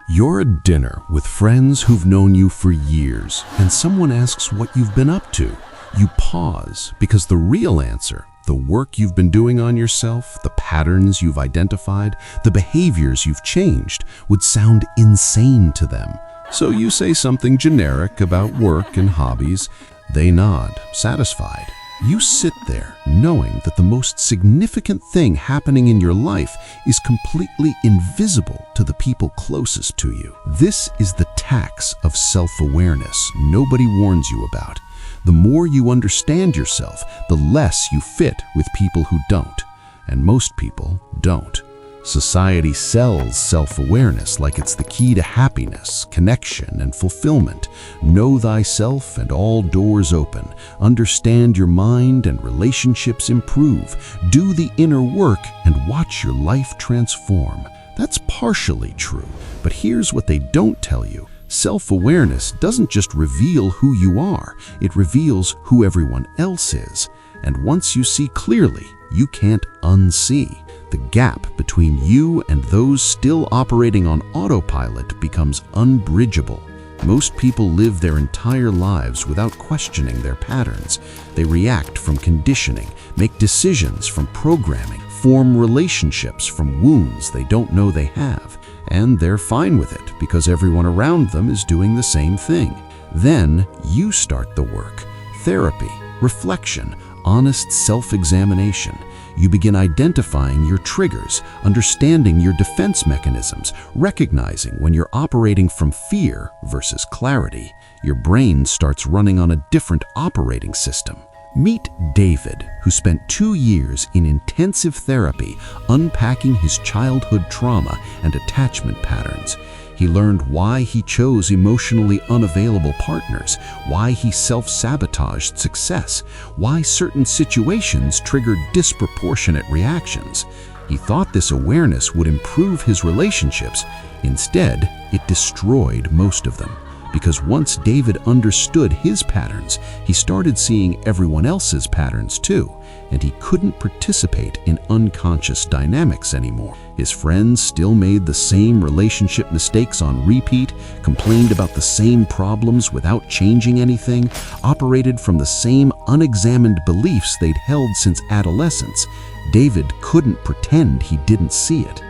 You're at dinner with friends who've known you for years, and someone asks what you've been up to. You pause because the real answer, the work you've been doing on yourself, the patterns you've identified, the behaviors you've changed, would sound insane to them. So you say something generic about work and hobbies. They nod, satisfied. You sit there knowing that the most significant thing happening in your life is completely invisible to the people closest to you. This is the tax of self-awareness nobody warns you about. The more you understand yourself, the less you fit with people who don't. And most people don't. Society sells self-awareness like it's the key to happiness, connection, and fulfillment. Know thyself and all doors open. Understand your mind and relationships improve. Do the inner work and watch your life transform. That's partially true, but here's what they don't tell you. Self-awareness doesn't just reveal who you are, it reveals who everyone else is. And once you see clearly, you can't unsee. The gap between you and those still operating on autopilot becomes unbridgeable. Most people live their entire lives without questioning their patterns. They react from conditioning, make decisions from programming, form relationships from wounds they don't know they have. And they're fine with it because everyone around them is doing the same thing. Then you start the work. Therapy, reflection, honest self-examination. You begin identifying your triggers, understanding your defense mechanisms, recognizing when you're operating from fear versus clarity. Your brain starts running on a different operating system. Meet David, who spent 2 years in intensive therapy unpacking his childhood trauma and attachment patterns. He learned why he chose emotionally unavailable partners, why he self-sabotaged success, why certain situations triggered disproportionate reactions. He thought this awareness would improve his relationships. Instead, it destroyed most of them. Because once David understood his patterns, he started seeing everyone else's patterns too, and he couldn't participate in unconscious dynamics anymore. His friends still made the same relationship mistakes on repeat, complained about the same problems without changing anything, operated from the same unexamined beliefs they'd held since adolescence. David couldn't pretend he didn't see it.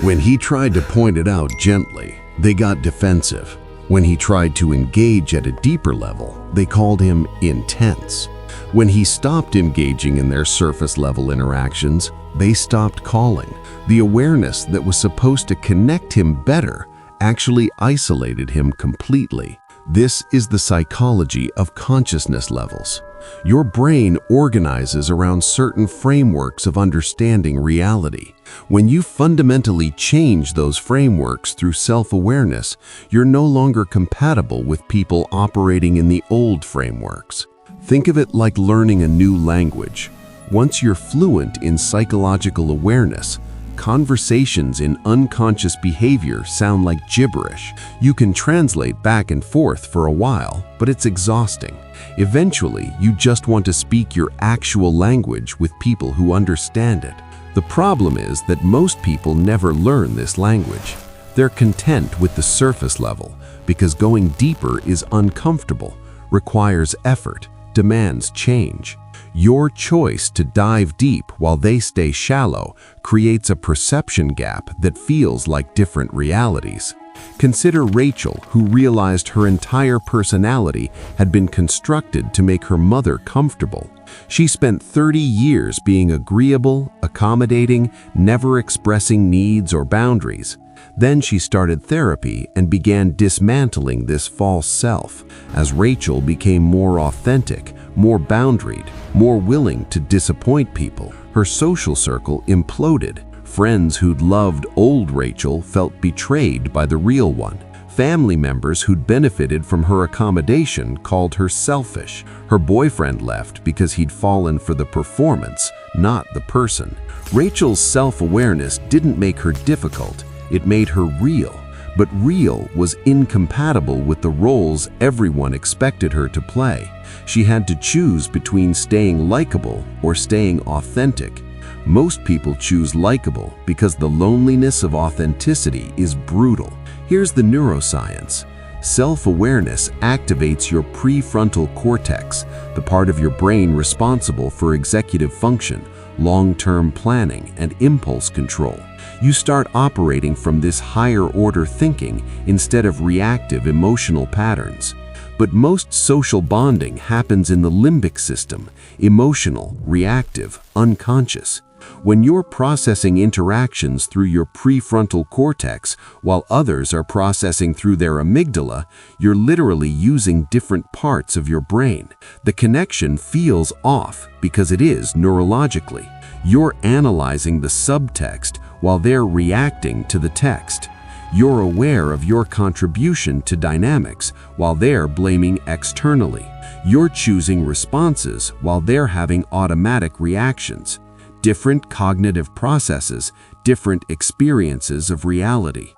When he tried to point it out gently, they got defensive. When he tried to engage at a deeper level, they called him intense. When he stopped engaging in their surface-level interactions, they stopped calling. The awareness that was supposed to connect him better actually isolated him completely. This is the psychology of consciousness levels. Your brain organizes around certain frameworks of understanding reality. When you fundamentally change those frameworks through self-awareness, you're no longer compatible with people operating in the old frameworks. Think of it like learning a new language. Once you're fluent in psychological awareness, conversations in unconscious behavior sound like gibberish. You can translate back and forth for a while, but it's exhausting. Eventually, you just want to speak your actual language with people who understand it. The problem is that most people never learn this language. They're content with the surface level because going deeper is uncomfortable, requires effort, demands change. Your choice to dive deep while they stay shallow creates a perception gap that feels like different realities. Consider Rachel, who realized her entire personality had been constructed to make her mother comfortable. She spent 30 years being agreeable, accommodating, never expressing needs or boundaries. Then she started therapy and began dismantling this false self. As Rachel became more authentic, more boundaried, more willing to disappoint people, her social circle imploded. Friends who'd loved old Rachel felt betrayed by the real one. Family members who'd benefited from her accommodation called her selfish. Her boyfriend left because he'd fallen for the performance, not the person. Rachel's self-awareness didn't make her difficult, it made her real. But real was incompatible with the roles everyone expected her to play. She had to choose between staying likable or staying authentic. Most people choose likable because the loneliness of authenticity is brutal. Here's the neuroscience. Self-awareness activates your prefrontal cortex, the part of your brain responsible for executive function, long-term planning, and impulse control. You start operating from this higher-order thinking instead of reactive emotional patterns. But most social bonding happens in the limbic system, emotional, reactive, unconscious. When you're processing interactions through your prefrontal cortex while others are processing through their amygdala, you're literally using different parts of your brain. The connection feels off because it is neurologically. You're analyzing the subtext while they're reacting to the text. You're aware of your contribution to dynamics while they're blaming externally. You're choosing responses while they're having automatic reactions. Different cognitive processes, different experiences of reality.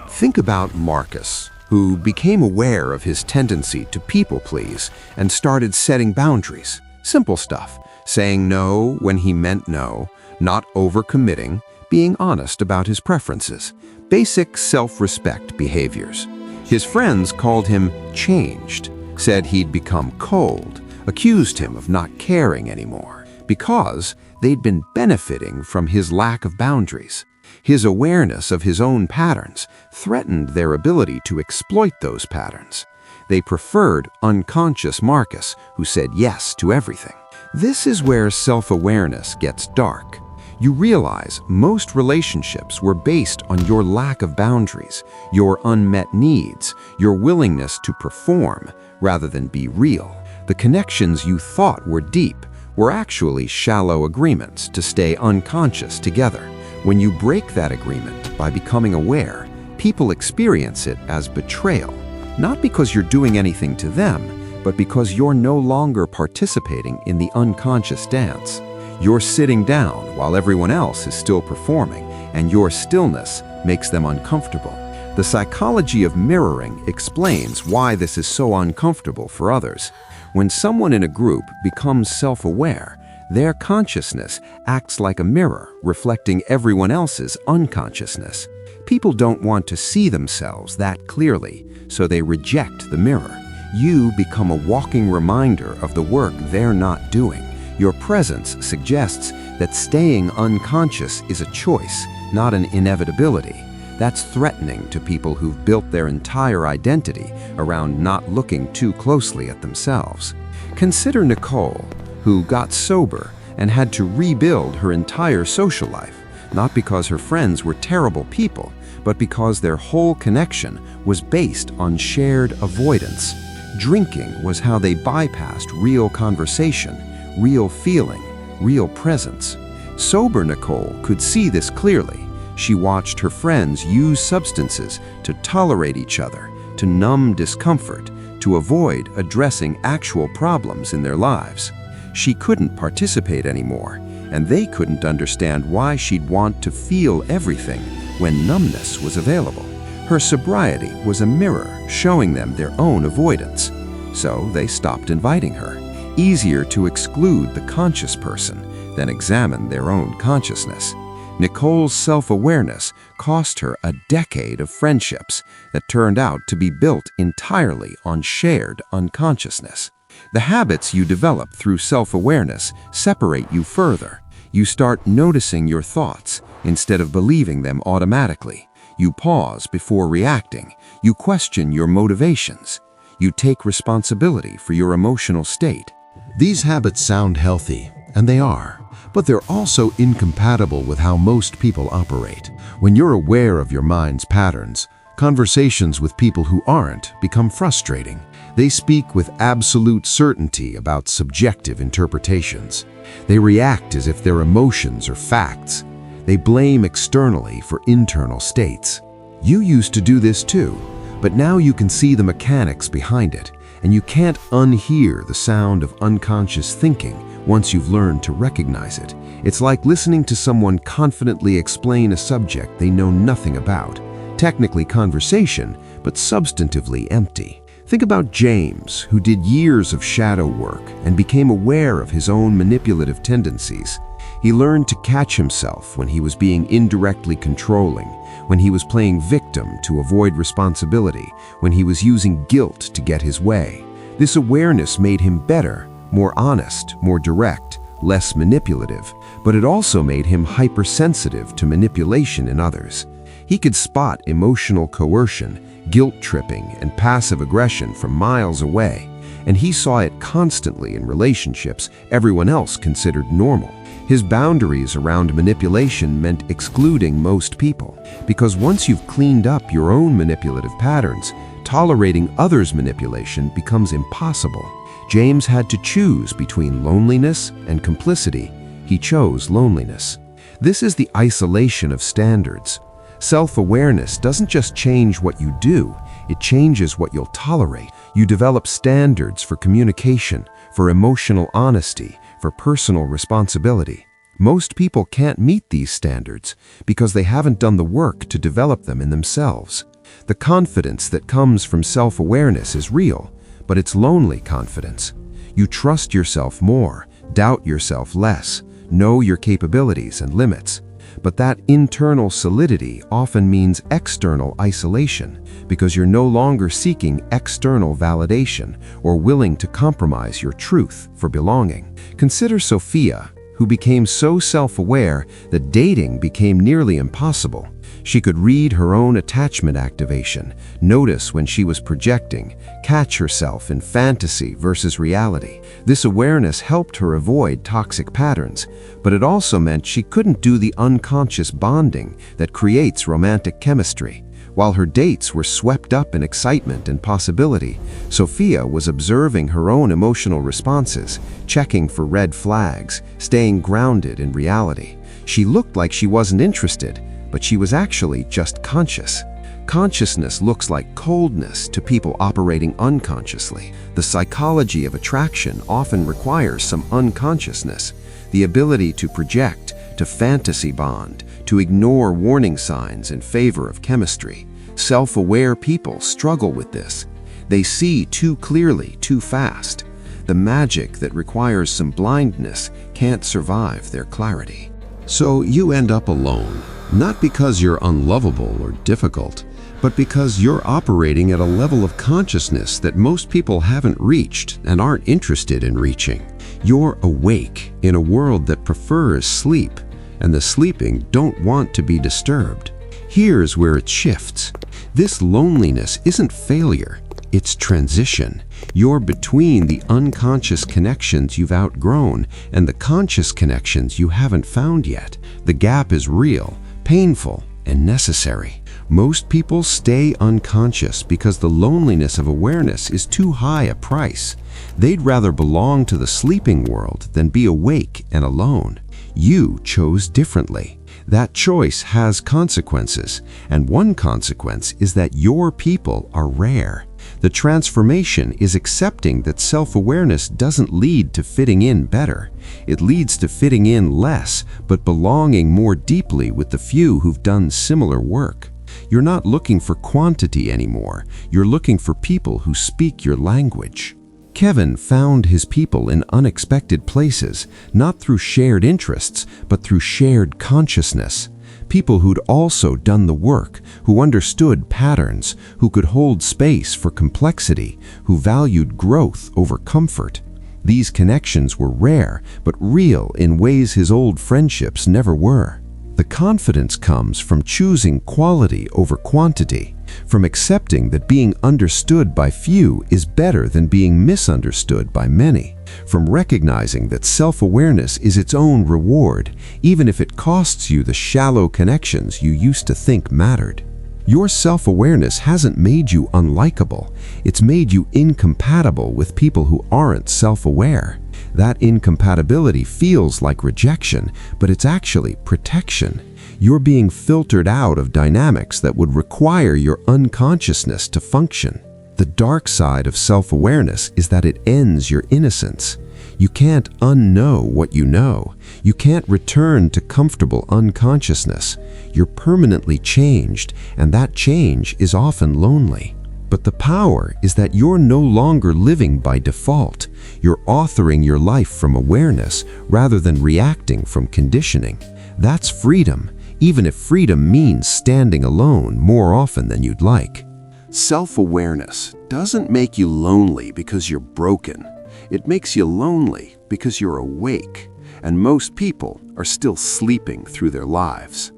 Think about Marcus, who became aware of his tendency to people please and started setting boundaries. Simple stuff, saying no when he meant no, not overcommitting, being honest about his preferences. Basic self-respect behaviors. His friends called him changed, said he'd become cold, accused him of not caring anymore, because they'd been benefiting from his lack of boundaries. His awareness of his own patterns threatened their ability to exploit those patterns. They preferred unconscious Marcus, who said yes to everything. This is where self-awareness gets dark. You realize most relationships were based on your lack of boundaries, your unmet needs, your willingness to perform rather than be real. The connections you thought were deep were actually shallow agreements to stay unconscious together. When you break that agreement by becoming aware, people experience it as betrayal, not because you're doing anything to them, but because you're no longer participating in the unconscious dance. You're sitting down while everyone else is still performing, and your stillness makes them uncomfortable. The psychology of mirroring explains why this is so uncomfortable for others. When someone in a group becomes self-aware, their consciousness acts like a mirror, reflecting everyone else's unconsciousness. People don't want to see themselves that clearly, so they reject the mirror. You become a walking reminder of the work they're not doing. Your presence suggests that staying unconscious is a choice, not an inevitability. That's threatening to people who've built their entire identity around not looking too closely at themselves. Consider Nicole, who got sober and had to rebuild her entire social life, not because her friends were terrible people, but because their whole connection was based on shared avoidance. Drinking was how they bypassed real conversation, real feeling, real presence. Sober Nicole could see this clearly. She watched her friends use substances to tolerate each other, to numb discomfort, to avoid addressing actual problems in their lives. She couldn't participate anymore, and they couldn't understand why she'd want to feel everything when numbness was available. Her sobriety was a mirror showing them their own avoidance, so they stopped inviting her. Easier to exclude the conscious person than examine their own consciousness. Nicole's self-awareness cost her a decade of friendships that turned out to be built entirely on shared unconsciousness. The habits you develop through self-awareness separate you further. You start noticing your thoughts instead of believing them automatically. You pause before reacting. You question your motivations. You take responsibility for your emotional state. These habits sound healthy, and they are. But they're also incompatible with how most people operate. When you're aware of your mind's patterns, conversations with people who aren't become frustrating. They speak with absolute certainty about subjective interpretations. They react as if they're emotions or facts. They blame externally for internal states. You used to do this too, but now you can see the mechanics behind it, and you can't unhear the sound of unconscious thinking once you've learned to recognize it. It's like listening to someone confidently explain a subject they know nothing about. Technically conversation, but substantively empty. Think about James, who did years of shadow work and became aware of his own manipulative tendencies. He learned to catch himself when he was being indirectly controlling, when he was playing victim to avoid responsibility, when he was using guilt to get his way. This awareness made him better, more honest, more direct, less manipulative, but it also made him hypersensitive to manipulation in others. He could spot emotional coercion, guilt-tripping, and passive aggression from miles away, and he saw it constantly in relationships everyone else considered normal. His boundaries around manipulation meant excluding most people, because once you've cleaned up your own manipulative patterns, tolerating others' manipulation becomes impossible. James had to choose between loneliness and complicity. He chose loneliness. This is the isolation of standards. Self-awareness doesn't just change what you do, it changes what you'll tolerate. You develop standards for communication, for emotional honesty, for personal responsibility. Most people can't meet these standards because they haven't done the work to develop them in themselves. The confidence that comes from self-awareness is real, but it's lonely confidence. You trust yourself more, doubt yourself less, know your capabilities and limits. But that internal solidity often means external isolation because you're no longer seeking external validation or willing to compromise your truth for belonging. Consider Sophia, who became so self-aware that dating became nearly impossible. She could read her own attachment activation, notice when she was projecting, catch herself in fantasy versus reality. This awareness helped her avoid toxic patterns, but it also meant she couldn't do the unconscious bonding that creates romantic chemistry. While her dates were swept up in excitement and possibility, Sophia was observing her own emotional responses, checking for red flags, staying grounded in reality. She looked like she wasn't interested, but she was actually just conscious. Consciousness looks like coldness to people operating unconsciously. The psychology of attraction often requires some unconsciousness, the ability to project, to fantasy bond, to ignore warning signs in favor of chemistry. Self-aware people struggle with this. They see too clearly, too fast. The magic that requires some blindness can't survive their clarity. So you end up alone, not because you're unlovable or difficult, but because you're operating at a level of consciousness that most people haven't reached and aren't interested in reaching. You're awake in a world that prefers sleep, and the sleeping don't want to be disturbed. Here's where it shifts. This loneliness isn't failure, it's transition. You're between the unconscious connections you've outgrown and the conscious connections you haven't found yet. The gap is real, painful, and necessary. Most people stay unconscious because the loneliness of awareness is too high a price. They'd rather belong to the sleeping world than be awake and alone. You chose differently. That choice has consequences, and one consequence is that your people are rare. The transformation is accepting that self-awareness doesn't lead to fitting in better. It leads to fitting in less, but belonging more deeply with the few who've done similar work. You're not looking for quantity anymore. You're looking for people who speak your language. Kevin found his people in unexpected places, not through shared interests, but through shared consciousness. People who'd also done the work, who understood patterns, who could hold space for complexity, who valued growth over comfort. These connections were rare, but real in ways his old friendships never were. The confidence comes from choosing quality over quantity, from accepting that being understood by few is better than being misunderstood by many, from recognizing that self-awareness is its own reward, even if it costs you the shallow connections you used to think mattered. Your self-awareness hasn't made you unlikable, it's made you incompatible with people who aren't self-aware. That incompatibility feels like rejection, but it's actually protection. You're being filtered out of dynamics that would require your unconsciousness to function. The dark side of self-awareness is that it ends your innocence. You can't unknow what you know. You can't return to comfortable unconsciousness. You're permanently changed, and that change is often lonely. But the power is that you're no longer living by default. You're authoring your life from awareness rather than reacting from conditioning. That's freedom, even if freedom means standing alone more often than you'd like. Self-awareness doesn't make you lonely because you're broken. It makes you lonely because you're awake, and most people are still sleeping through their lives.